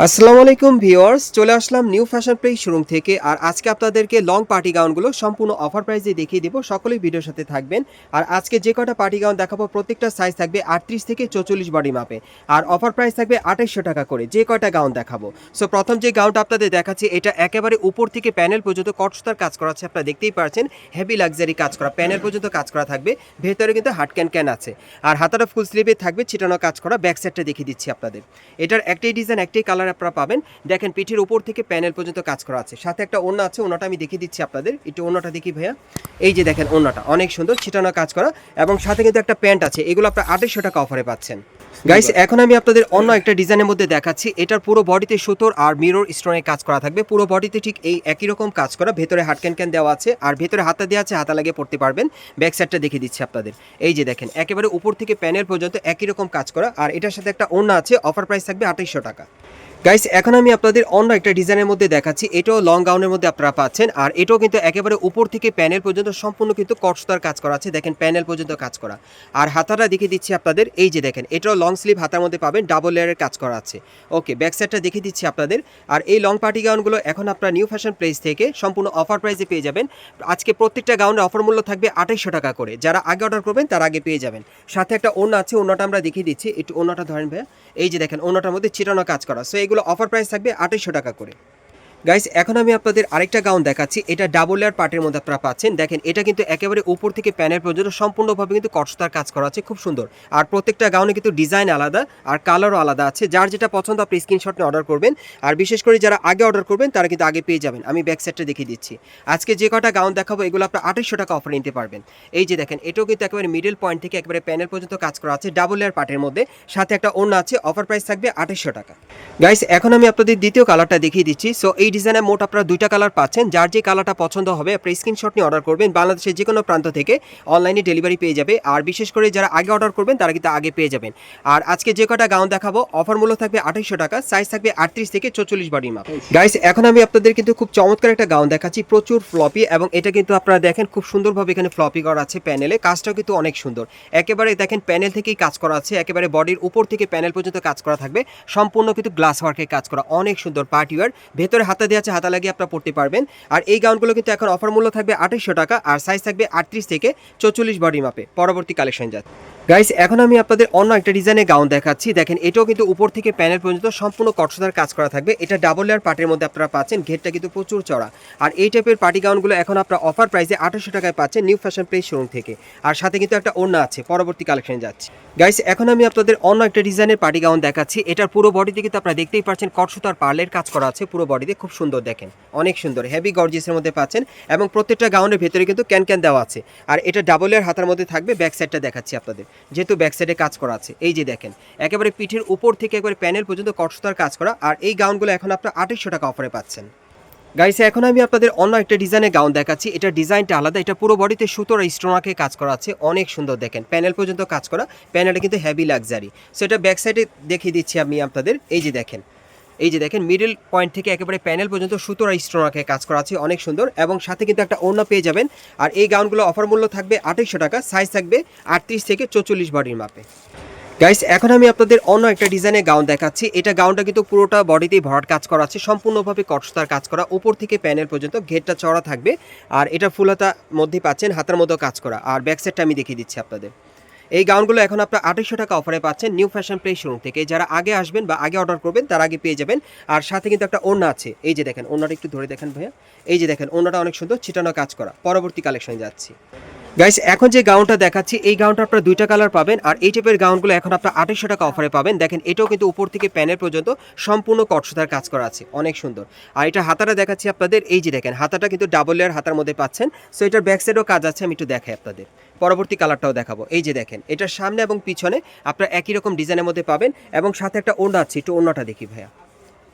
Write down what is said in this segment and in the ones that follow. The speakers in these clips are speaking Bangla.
আসসালামু আলাইকুম ভিউয়ার্স, চলে আসলাম নিউ ফ্যাশন প্লেস শোরুম থেকে। আর আজকে আপনাদেরকে লং পার্টি গাউনগুলো সম্পূর্ণ অফার প্রাইসে দেখিয়ে দিব। সকলেই ভিডিওর সাথে থাকবেন। আর আজকে যে কটা পার্টি গাউন দেখাবো প্রত্যেকটা সাইজ থাকবে 38 থেকে 44 বডি মাপে, আর অফার প্রাইস থাকবে 2800 টাকা করে যে কয়টা গাউন দেখাবো। সো প্রথম যে গাউনটা আপনাদের দেখাচ্ছি, এটা একেবারে উপর থেকে প্যানেল পর্যন্ত কটসুতার কাজ করা আছে। আপনারা দেখতেই পাচ্ছেন হেভি লাক্সারি কাজ করা, প্যানেল পর্যন্ত কাজ করা থাকবে, ভেতরে কিন্তু হাট ক্যান আছে। আর হাতাটা ফুল স্লিভে থাকবে ছিটানো কাজ করা। ব্যাক সাইডটা দেখিয়ে দিচ্ছি আপনাদের। এটার একটাই ডিজাইন, একটাই কালার আপনারা পাবেন। দেখেন পিঠের উপর থেকে প্যানেল পর্যন্ত কাজ করা আছে, সাথে একটা ওড়না আছে। ওড়নাটা আমি দেখিয়ে দিচ্ছি আপনাদের, একটু ওড়নাটা দেখি ভাইয়া। এই যে দেখেন ওড়নাটা অনেক সুন্দর ছিটানো কাজ করা, এবং সাথে কিন্তু একটা প্যান্ট আছে। এগুলো আপনারা 2800 টাকা অফারে পাচ্ছেন। গাইস, এখন আমি আপনাদের অন্য একটা ডিজাইনের মধ্যে দেখাচ্ছি। এটার পুরো বডিতে সুতোর আর মিরর স্টোনের কাজ করা থাকবে। পুরো বডিতে ঠিক এই একই রকম কাজ করা, ভেতরে হাট ক্যান দেওয়া আছে, আর ভেতরে হাতা দেওয়া আছে, হাতা লাগিয়ে পড়তে পারবেন। ব্যাক সাইডটা দেখিয়ে দিচ্ছি আপনাদের। এই যে দেখেন একেবারে উপর থেকে প্যানেল পর্যন্ত একই রকম কাজ করা, আর এটার সাথে একটা ওড়না আছে। অফার প্রাইস থাকবে 2800 টাকা। গাইস, এখন আমি আপনাদের অন্য একটা ডিজাইনের মধ্যে দেখাচ্ছি। এটাও লং গাউনের মধ্যে আপনারা পাচ্ছেন, আর এটাও কিন্তু একেবারে উপর থেকে প্যানেল পর্যন্ত সম্পূর্ণ কিন্তু কটসুতার কাজ করা আছে। দেখেন প্যানেল পর্যন্ত কাজ করা, আর হাতাটা দেখিয়ে দিচ্ছি আপনাদের। এই যে দেখেন এটাও লং স্লিভ হাতার মধ্যে পাবেন, ডাবল লেয়ারের কাজ করা আছে। ওকে, ব্যাক সাইডটা দেখিয়ে দিচ্ছি আপনাদের। আর এই লং পার্টি গাউনগুলো এখন আপনারা নিউ ফ্যাশন প্লেস থেকে সম্পূর্ণ অফার প্রাইসে পেয়ে যাবেন। আজকে প্রত্যেকটা গাউনের অফার মূল্য থাকবে 2800 টাকা করে। যারা আগে অর্ডার করবেন তার আগে পেয়ে যাবেন। সাথে একটা ওড়না আছে, ওড়নাটা আমরা দেখিয়ে দিচ্ছি। একটু ওড়নাটা ধরেন ভাইয়া। এই যে দেখেন ওড়নাটার মধ্যে ছিটানো কাজ করা। সো এগুলো অফার প্রাইস থাকবে 2800 টাকা করে। গাইস, এখন আমি আপনাদের আরেকটা গাউন দেখাচ্ছি। এটা ডাবল লেয়ার পার্টের মধ্যে আপনারা পাচ্ছেন। দেখেন এটা কিন্তু একেবারে উপর থেকে প্যানেল পর্যন্ত সম্পূর্ণভাবে কিন্তু কটসুতার কাজ করা আছে, খুব সুন্দর। আর প্রত্যেকটা গাউনে কিন্তু ডিজাইন আলাদা আর কালারও আলাদা আছে। যার যেটা পছন্দ আপনি স্ক্রিনশট নিয়ে অর্ডার করবেন। আর বিশেষ করে যারা আগে অর্ডার করবেন তারা কিন্তু আগে পেয়ে যাবেন। আমি ব্যাক সাইডটা দেখিয়ে দিচ্ছি। আজকে যে কটা গাউন দেখাবো এগুলো আপনারা 2800 টাকা অফার নিতে পারবেন। এই যে দেখেন এটাও কিন্তু একেবারে মিডল পয়েন্ট থেকে একেবারে প্যানেল পর্যন্ত কাজ করা আছে, ডাবল লেয়ার পার্টের মধ্যে, সাথে একটা ওড়না আছে। অফার প্রাইস থাকবে 2800 টাকা। গাইস, এখন আমি আপনাদের দ্বিতীয় কালারটা দেখিয়ে দিচ্ছি। সো এই ডিজাইনের মোট আপনারা দুইটা কালার পাচ্ছেন। যার যে কালারটা পছন্দ হবে আপনি স্ক্রিনশট নিয়ে অর্ডার করবেন। বাংলাদেশের যে কোনো প্রান্ত থেকে অনলাইনে ডেলিভারি পেয়ে যাবে। আর বিশেষ করে যারা আগে অর্ডার করবেন তারা কিন্তু আগে পেয়ে যাবেন। আর আজকে যে কটা গাউন দেখাবো অফার মূল্য থাকবে 2800 টাকা। সাইজ থাকবে 38 থেকে 44 বডির মাপ। গাইস, এখন আমি আপনাদের কিন্তু খুব চমৎকার একটা গাউন দেখাচ্ছি, প্রচুর ফ্লপি, এবং এটা কিন্তু আপনারা দেখেন খুব সুন্দরভাবে এখানে ফ্লপি করা আছে। প্যানেলে কাজটাও কিন্তু অনেক সুন্দর। একেবারে দেখেন প্যানেল থেকেই কাজ করা আছে, একেবারে বডির উপর থেকে প্যানেল পর্যন্ত কাজ করা থাকবে। সম্পূর্ণ কিন্তু গ্লাস ওয়ার্কের কাজ করা, অনেক সুন্দর পার্টি ওয়্যার। ভেতরে হাতা দেওয়া আছে, হাতা লাগিয়ে আপনারা পড়তে পারবেন। আর এই গাউনগুলো কিন্তু এখন অফার মূল্য থাকবে 2800 টাকা, আর সাইজ থাকবে 38 থেকে 44 বডি মাপে। পরবর্তী কালেকশন যাচ্ছে। গাইস, এখন আমি আপনাদের অন্য একটা ডিজাইনের গাউন দেখাচ্ছি। দেখেন এটাও কিন্তু উপর থেকে প্যানেল পর্যন্ত সম্পূর্ণ কটসুতার কাজ করা থাকবে। এটা ডাবল লেয়ার পার্টের মধ্যে আপনারা পাচ্ছেন। ঘেরটা কিন্তু প্রচুর চড়া। আর এই টাইপের পার্টি গাউনগুলো এখন আপনারা অফার প্রাইসে 2800 টাকায় পাচ্ছেন নিউ ফ্যাশন প্লেস শোরুম থেকে। আর সাথে কিন্তু একটা ওড়না আছে। পরবর্তী কালেকশন যাচ্ছে। গাইস, এখন আমি আপনাদের অন্য একটা ডিজাইনের পার্টি গাউন দেখাচ্ছি। এটার পুরো বডিতে কিন্তু আপনারা দেখতেই পাচ্ছেন কটসুতার পার্লের কাজ করা আছে। পুরো বডিতে খুব সুন্দর, দেখেন অনেক সুন্দর হেভি গর্জিয়াসের মধ্যে পাচ্ছেন, এবং প্রত্যেকটা গাউনের ভেতরে কিন্তু ক্যান দেওয়া আছে। আর এটা ডাবল লেয়ার হাতার মধ্যে থাকবে। ব্যাক সাইডটা দেখাচ্ছি আপনাদের, যেহেতু ব্যাক সাইডে কাজ করা আছে। এই যে দেখেন একেবারে পিঠের উপর থেকে একেবারে প্যানেল পর্যন্ত কটসুতার কাজ করা। আর এই গাউনগুলো এখন আপনারা 2800 টাকা অফারে পাচ্ছেন। গাইস, এখন আমি আপনাদের অন্য একটা ডিজাইনের গাউন দেখাচ্ছি। এটা ডিজাইনটা আলাদা। এটা পুরো বডিতে সুতোর স্টোনাকে কাজ করা আছে, অনেক সুন্দর। দেখেন প্যানেল পর্যন্ত কাজ করা, প্যানেলটা কিন্তু হেভি লাক্সারি। সো এটা ব্যাক সাইডে দেখিয়ে দিচ্ছি আমি আপনাদের। এই যে দেখেন, এই যে দেখেন মিডল পয়েন্ট থেকে একেবারে প্যানেল পর্যন্ত সুতোর স্টোনাকে কাজ করা আছে, অনেক সুন্দর। এবং সাথে কিন্তু একটা ওড়না পেয়ে যাবেন। আর এই গাউনগুলো অফার মূল্য থাকবে 2800 টাকা। সাইজ থাকবে 38 থেকে 44 বডির মাপে। গাইস, এখন আমি আপনাদের অন্য একটা ডিজাইনের গাউন দেখাচ্ছি। এটা গাউনটা কিন্তু পুরোটা বডিতেই ভরাট কাজ করা আছে, সম্পূর্ণভাবে কটসুতার কাজ করা। উপর থেকে প্যানেল পর্যন্ত ঘেরটা চড়া থাকবে। আর এটা ফুল হাতা মধ্যে পাচ্ছেন, হাতার মধ্যেও কাজ করা। আর ব্যাক সাইডটা আমি দেখিয়ে দিচ্ছি আপনাদের। এই গাউনগুলো এখন আপনারা 2800 টাকা অফারে পাচ্ছেন নিউ ফ্যাশন প্লেস শোরুম থেকে। যারা আগে আসবেন বা আগে অর্ডার করবেন তার আগে পেয়ে যাবেন। আর সাথে কিন্তু একটা ওড়না আছে। এই যে দেখেন ওড়নাটা একটু ধরে দেখেন ভাইয়া। এই যে দেখেন ওড়নাটা অনেক সুন্দর ছিটানো কাজ করা। পরবর্তী কালেকশনে যাচ্ছি। গাইস, এখন যে গাউনটা দেখাচ্ছি এই গাউনটা আপনারা দুইটা কালার পাবেন। আর এই টাইপের গাউনগুলো এখন আপনারা 2800 টাকা অফারে পাবেন। দেখেন এটাও কিন্তু উপর থেকে প্যানেল পর্যন্ত সম্পূর্ণ কটসুতার কাজ করা আছে, অনেক সুন্দর। আর এটা হাতাটা দেখাচ্ছি আপনাদের। এই যে দেখেন হাতাটা কিন্তু ডাবল লেয়ার হাতার মধ্যে পাচ্ছেন। সো এটার ব্যাক সাইডেও কাজ আছে, আমি একটু দেখাই আপনাদের। পরবর্তী কালারটাও দেখাবো। এই যে দেখেন এটার সামনে এবং পিছনে আপনারা একই রকম ডিজাইনের মধ্যে পাবেন, এবং সাথে একটা ওড়না আছে। একটু ওড়নাটা দেখি ভাইয়া।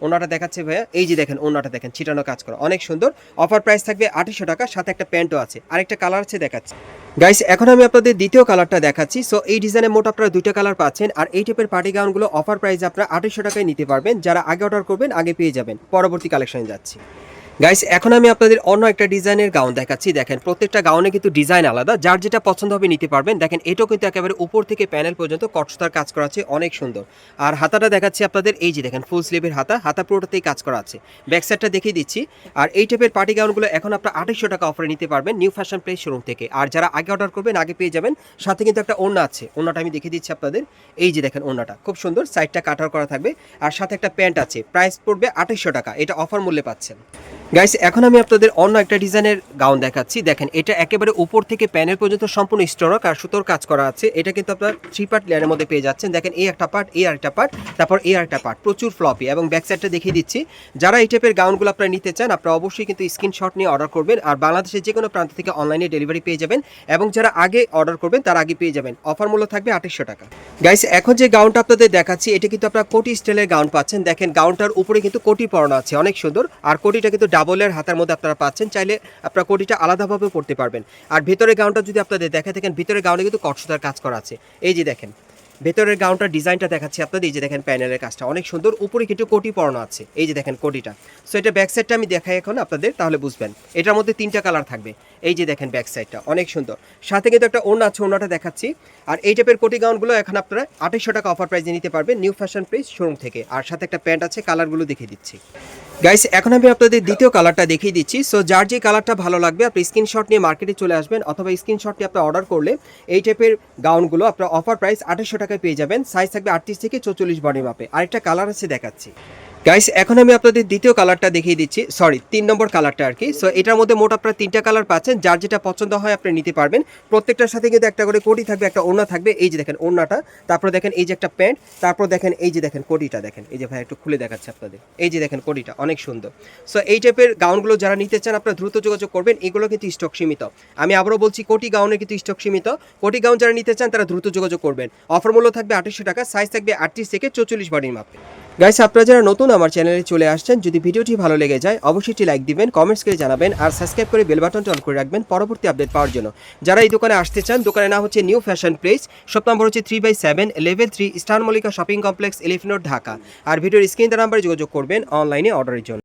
ওড়নাটা দেখাচ্ছে ভাইয়া। এই যে দেখেন ওড়নাটা দেখেন ছিটানো কাজ করা, অনেক সুন্দর। অফার প্রাইস থাকবে 2800 টাকা। সাথে একটা প্যান্টও আছে, আরেকটা কালার আছে দেখাচ্ছি। গাইস, এখন আমি আপনাদের দ্বিতীয় কালারটা দেখাচ্ছি। সো এই ডিজাইনের মোট আপনারা দুইটা কালার পাচ্ছেন। আর এই টাইপের পার্টি গাউনগুলো অফার প্রাইসে আপনারা 2800 টাকায় নিতে পারবেন। যারা আগে অর্ডার করবেন আগে পেয়ে যাবেন। পরবর্তী কালেকশনে যাচ্ছি। গাইস এখন আমি আপনাদের অন্য একটা ডিজাইনের গাউন দেখাচ্ছি। দেখেন প্রত্যেকটা গাউনে কিন্তু ডিজাইন আলাদা, যার যেটা পছন্দ হবে নিতে পারবেন। দেখেন এটাও কিন্তু একেবারে উপর থেকে প্যানেল পর্যন্ত কটসুতার কাজ করা আছে, অনেক সুন্দর। আর হাতাটা দেখাচ্ছি আপনাদের, এই যে দেখেন ফুল স্লিভের হাতা পুরোটাতেই কাজ করা আছে। ব্যাক সাইডটা দেখিয়ে দিচ্ছি। আর এই টাইপের পার্টি গাউনগুলো এখন আপনারা 2800 টাকা অফারে নিতে পারবেন নিউ ফ্যাশন প্লেস শোরুম থেকে। আর যারা আগে অর্ডার করবেন আগে পেয়ে যাবেন। সাথে কিন্তু একটা ওড়না আছে, ওড়নাটা আমি দেখিয়ে দিচ্ছি আপনাদের। এই যে দেখেন ওড়নাটা খুব সুন্দর, সাইডটা কাটার করা থাকবে। আর সাথে একটা প্যান্ট আছে, প্রাইস পড়বে 2800 টাকা, এটা অফার মূল্যে পাচ্ছেন। গাইস এখন আমি আপনাদের অন্য একটা ডিজাইনের গাউন দেখাচ্ছি। দেখেন এটা একেবারে উপর থেকে প্যানেল পর্যন্ত সম্পূর্ণ স্টোনক আর সুতোর কাজ করা আছে। এটা কিন্তু আপনার 3 পার্ট লেয়ারের মধ্যে পেয়ে যাচ্ছেন। দেখেন এই একটা পার্ট, এই আরেকটা পার্ট, তারপর এই আরেকটা পার্ট, প্রচুর ফ্লপি। এবং ব্যাক সাইডটা দেখিয়ে দিচ্ছি। যারা এই টাইপের গাউনগুলো আপনারা নিতে চান আপনারা অবশ্যই কিন্তু স্ক্রিনশট নিয়ে অর্ডার করবেন। আর বাংলাদেশের যে কোনো প্রান্ত থেকে অনলাইনে ডেলিভারি পেয়ে যাবেন। এবং যারা আগে অর্ডার করবেন তার আগে পেয়ে যাবেন। অফার মূল্য থাকবে 2800 টাকা। গাইস এখন যে গাউনটা আপনাদের দেখাচ্ছি এটা কিন্তু আপনারা কোটি স্টাইলের গাউন পাচ্ছেন। দেখেন গাউনটার উপরে কিন্তু কোটি পরানো আছে, অনেক সুন্দর। আর কোটিটা কিন্তু ডাবলের হাতার মধ্যে আপনারা পাচ্ছেন, চাইলে আপনারা কোটিটা আলাদাভাবে পড়তে পারবেন। আর ভেতরের গাউনটা যদি আপনাদের দেখে থাকেন, ভিতরের গাউনে কিন্তু কটসুতার কাজ করা আছে। এই যে দেখেন ভেতরের গাউনটার ডিজাইনটা দেখাচ্ছি আপনাদের। এই যে দেখেন প্যানেলের কাজটা অনেক সুন্দর, উপরে কিন্তু কোটি পরানো আছে। এই যে দেখেন কোটিটা। সো এটা ব্যাক সাইডটা আমি দেখাই এখন আপনাদের, তাহলে বুঝবেন। এটার মধ্যে 3টা কালার থাকবে। এই যে দেখেন ব্যাক সাইডটা অনেক সুন্দর, সাথে কিন্তু একটা ওড়না আছে, ওড়নাটা দেখাচ্ছি। আর এই টাইপের কোটি গাউনগুলো এখন আপনারা 2800 টাকা অফার প্রাইসে নিতে পারবেন নিউ ফ্যাশন প্লেস শোরুম থেকে। আর সাথে একটা প্যান্ট আছে, কালারগুলো দেখিয়ে দিচ্ছি। গাইস এখন আমি আপনাদের দ্বিতীয় কালারটা দেখিয়ে দিচ্ছি। সো যার যে কালারটা ভালো লাগবে আপনি স্ক্রিনশট নিয়ে মার্কেটে চলে আসবেন, অথবা স্ক্রিনশট নিয়ে আপনি অর্ডার করলে এই টাইপের গাউনগুলো আপনার অফার প্রাইস 2800 টাকায় পেয়ে যাবেন। সাইজ থাকবে 38 থেকে 44 বডি মাপে। আরেকটা কালার আছে দেখাচ্ছি। গাইস এখন আমি আপনাদের দ্বিতীয় কালারটা দেখিয়ে দিচ্ছি, সরি 3 নম্বর কালারটা আর কি। সো এটার মধ্যে মোট আপনারা 3টা কালার পাচ্ছেন, যার যেটা পছন্দ হয় আপনি নিতে পারবেন। প্রত্যেকটার সাথে কিন্তু একটা করে কোটি থাকবে, একটা ওড়না থাকবে। এই যে দেখেন ওড়নাটা, তারপর দেখেন এই যে একটা প্যান্ট, তারপর দেখেন এই যে দেখেন কোটিটা দেখেন। এই যে ভাই একটু খুলে দেখাচ্ছে আপনাদের, এই যে দেখেন কোটিটা অনেক সুন্দর। সো এই টাইপের গাউনগুলো যারা নিতে চান আপনারা দ্রুত যোগাযোগ করবেন, এগুলো কিন্তু স্টক সীমিত। আমি আবারও বলছি কোটি গাউনের কিন্তু স্টক সীমিত। কোটি গাউন যারা নিতে চান তারা দ্রুত যোগাযোগ করবেন। অফার মূল্য থাকবে 2800 টাকা, সাইজ থাকবে 38 থেকে 44 বডির মাপে। গাইস আপনারা যারা নতুন আমার চ্যানেলে চলে আসছেন, যদি ভিডিওটি ভালো লেগে যায় অবশ্যই একটি লাইক দিবেন, কমেন্টস করে জানাবেন, আর সাবস্ক্রাইব করে বেল বাটনটা অন করে রাখবেন পরবর্তী আপডেট পাওয়ার জন্য। যারা এই দোকানে আসতে চান, দোকানের নাম হচ্ছে new fashion place, shop number হচ্ছে 3/7, level 3, star Mallika shopping complex, elephant road, Dhaka. আর ভিডিওর স্ক্রিন নাম্বারে যোগাযোগ করবেন অনলাইনে অর্ডারের জন্য।